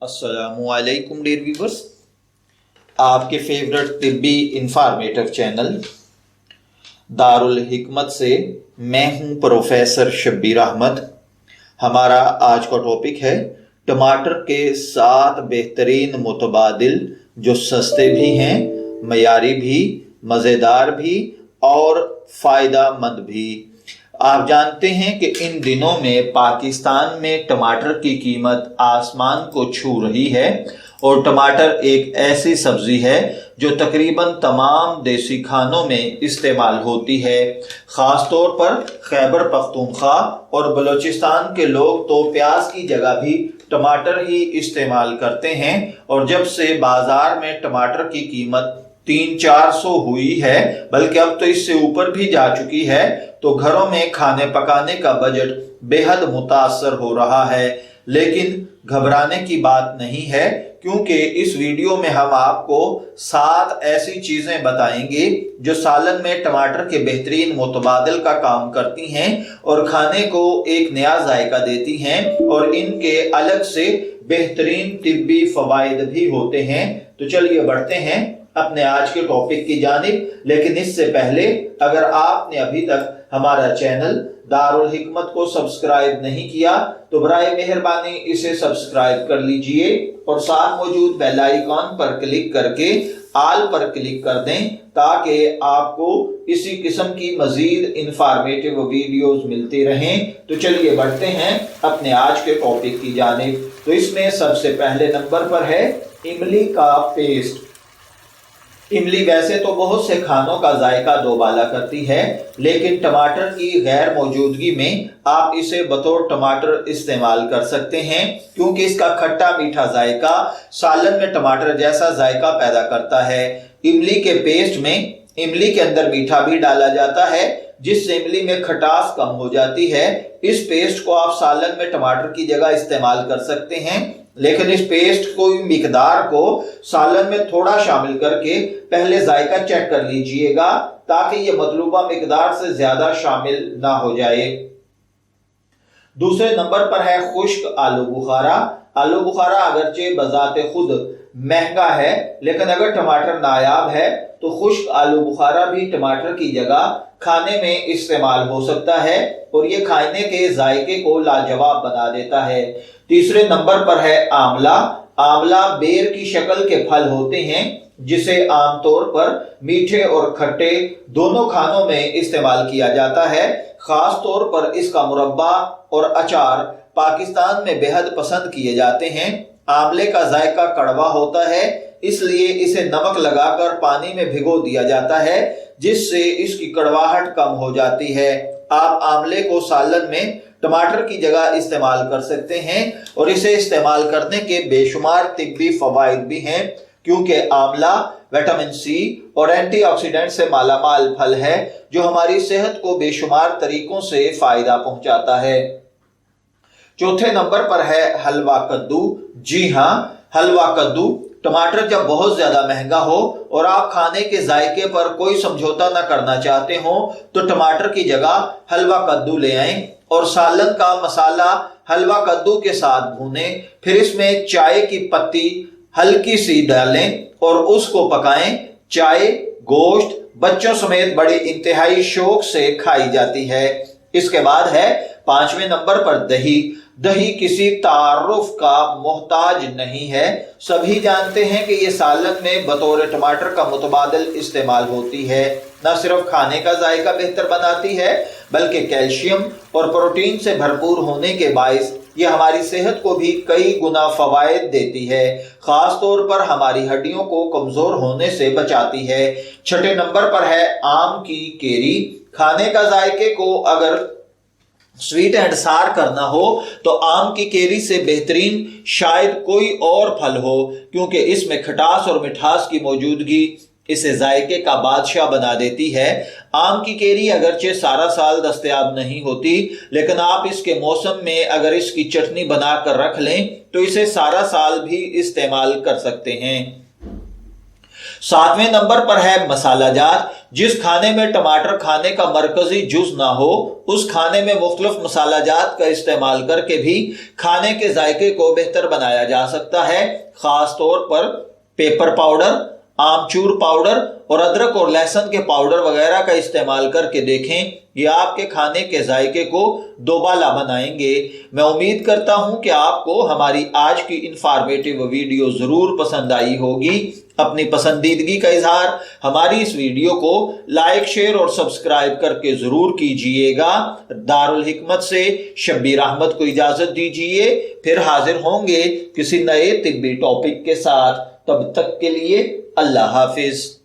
अस्सलामुअलैकुम dear viewers, आपके favourite तिब्बी informative channel Darul हिकमत से मैं हूं प्रोफेसर शब्बीर अहमद। हमारा आज का टॉपिक है टमाटर के 7 बेहतरीन मुतबादिल जो सस्ते भी हैं, मयारी भी, मज़ेदार भी और फ़ायदा मंद भी। आप जानते हैं कि इन दिनों में पाकिस्तान में टमाटर की कीमत आसमान को छू रही है और टमाटर एक ऐसी सब्जी है जो तकरीबन तमाम देसी खानों में इस्तेमाल होती है। ख़ास तौर पर खैबर पख्तूनख्वा और बलूचिस्तान के लोग तो प्याज की जगह भी टमाटर ही इस्तेमाल करते हैं और जब से बाजार में टमाटर की कीमत 300-400 हुई है, बल्कि अब तो इससे ऊपर भी जा चुकी है, तो घरों में खाने पकाने का बजट बेहद मुतासर हो रहा है। लेकिन घबराने की बात नहीं है, क्योंकि इस वीडियो में हम आपको 7 ऐसी चीजें बताएंगे जो सालन में टमाटर के बेहतरीन मुतबादिल का काम करती हैं और खाने को एक नया जायका देती हैं और इनके अलग से बेहतरीन तिब्बी फवाइद भी होते हैं। तो चलिए बढ़ते हैं अपने आज के टॉपिक की जानिब। लेकिन इससे पहले अगर आपने अभी तक हमारा चैनल दारुल हिकमत को सब्सक्राइब नहीं किया तो बराए मेहरबानी इसे सब्सक्राइब कर लीजिए और साथ मौजूद बेल आइकॉन पर क्लिक करके आल पर क्लिक कर दें, ताकि आपको इसी किस्म की मजीद इंफॉर्मेटिव वीडियोस मिलती रहें। तो चलिए बढ़ते हैं अपने आज के टॉपिक की जानिब। तो इसमें सबसे पहले नंबर पर है इमली का पेस्ट। इमली वैसे तो बहुत से खानों का जायका दोबाला करती है, लेकिन टमाटर की गैर मौजूदगी में आप इसे बतौर टमाटर इस्तेमाल कर सकते हैं, क्योंकि इसका खट्टा मीठा जायका सालन में टमाटर जैसा जायका पैदा करता है। इमली के पेस्ट में इमली के अंदर मीठा भी डाला जाता है, जिससे इमली में खटास कम हो जाती है। इस पेस्ट को आप सालन में टमाटर की जगह इस्तेमाल कर सकते हैं, लेकिन इस पेस्ट को मिकदार को सालन में थोड़ा शामिल करके पहले जायका चेक कर लीजिएगा, ताकि ये मतलूबा मिकदार से ज्यादा शामिल ना हो जाए। दूसरे नंबर पर है खुश्क आलू बुखारा। आलू बुखारा अगरचे बजाते खुद महंगा है, लेकिन अगर टमाटर नायाब है तो खुश्क आलू बुखारा भी टमाटर की जगह खाने में इस्तेमाल हो सकता है और ये खाने के जायके को लाजवाब बना देता है। तीसरे नंबर पर है आंवला। आंवला बेर की शक्ल के फल होते हैं, जिसे आमतौर पर मीठे और खट्टे दोनों खानों में इस्तेमाल किया जाता है। खास तौर पर इसका मुरब्बा और अचार पाकिस्तान में बेहद पसंद किए जाते हैं। आंवले का जायका कड़वा होता है, इसलिए इसे नमक लगाकर पानी में भिगो दिया जाता है, जिससे इसकी कड़वाहट कम हो जाती है। आप आंवले को सालन में टमाटर की जगह इस्तेमाल कर सकते हैं और इसे इस्तेमाल करने के बेशुमार तिब्बी फवाइद भी हैं, क्योंकि आंवला विटामिन सी और एंटीऑक्सीडेंट से मालामाल फल है, जो हमारी सेहत को बेशुमार तरीकों से फायदा पहुंचाता है। चौथे नंबर पर है हलवा कद्दू। जी हाँ, हलवा कद्दू। टमाटर जब बहुत ज्यादा महंगा हो और आप खाने के जायके पर कोई समझौता न करना चाहते हो, तो टमाटर की जगह हलवा कद्दू ले आएं और सालन का मसाला हलवा कद्दू के साथ भूनें। फिर इसमें चाय की पत्ती हल्की सी डालें और उसको पकाएं। चाय, गोश्त बच्चों समेत बड़े इंतहाई शौक से खाई जाती है। इसके बाद है 5वें नंबर पर दही। दही किसी तारुफ का मोहताज नहीं है। सभी जानते हैं कि ये सालन में बतौर टमाटर का मुतबादिल इस्तेमाल होती है। न सिर्फ खाने का जायका बेहतर बनाती है, बल्कि कैल्शियम और प्रोटीन से भरपूर होने के बाइस ये हमारी सेहत को भी कई गुना फवायद देती है। खास तौर पर हमारी हड्डियों को कमजोर होने से बचाती है। छठे नंबर पर है आम की केरी। खाने का जायके को अगर स्वीट एंड सार करना हो तो आम की केरी से बेहतरीन शायद कोई और फल हो, क्योंकि इसमें खटास और मिठास की मौजूदगी इसे जायके का बादशाह बना देती है। आम की केरी अगरचे सारा साल दस्तयाब नहीं होती, लेकिन आप इसके मौसम में अगर इसकी चटनी बनाकर रख लें तो इसे सारा साल भी इस्तेमाल कर सकते हैं। 7वें नंबर पर है मसाला जात। जिस खाने में टमाटर खाने का मरकजी जुज ना हो, उस खाने में मुख्तलिफ मसाला जात का इस्तेमाल करके भी खाने के जायके को बेहतर बनाया जा सकता है। खास तौर पर पेपर पाउडर, आमचूर पाउडर और अदरक और लहसुन के पाउडर वगैरह का इस्तेमाल करके देखें, ये आपके खाने के जायके को दोबाला बनाएंगे। मैं उम्मीद करता हूं कि आपको हमारी आज की इंफॉर्मेटिव वीडियो जरूर पसंद आई होगी। अपनी पसंदीदगी का इजहार हमारी इस वीडियो को लाइक, शेयर और सब्सक्राइब करके जरूर कीजिएगा। दारुल हिकमत से शब्बीर अहमद को इजाजत दीजिए, फिर हाजिर होंगे किसी नए तिब्बी टॉपिक के साथ। तब तक के लिए अल्लाह हाफिज।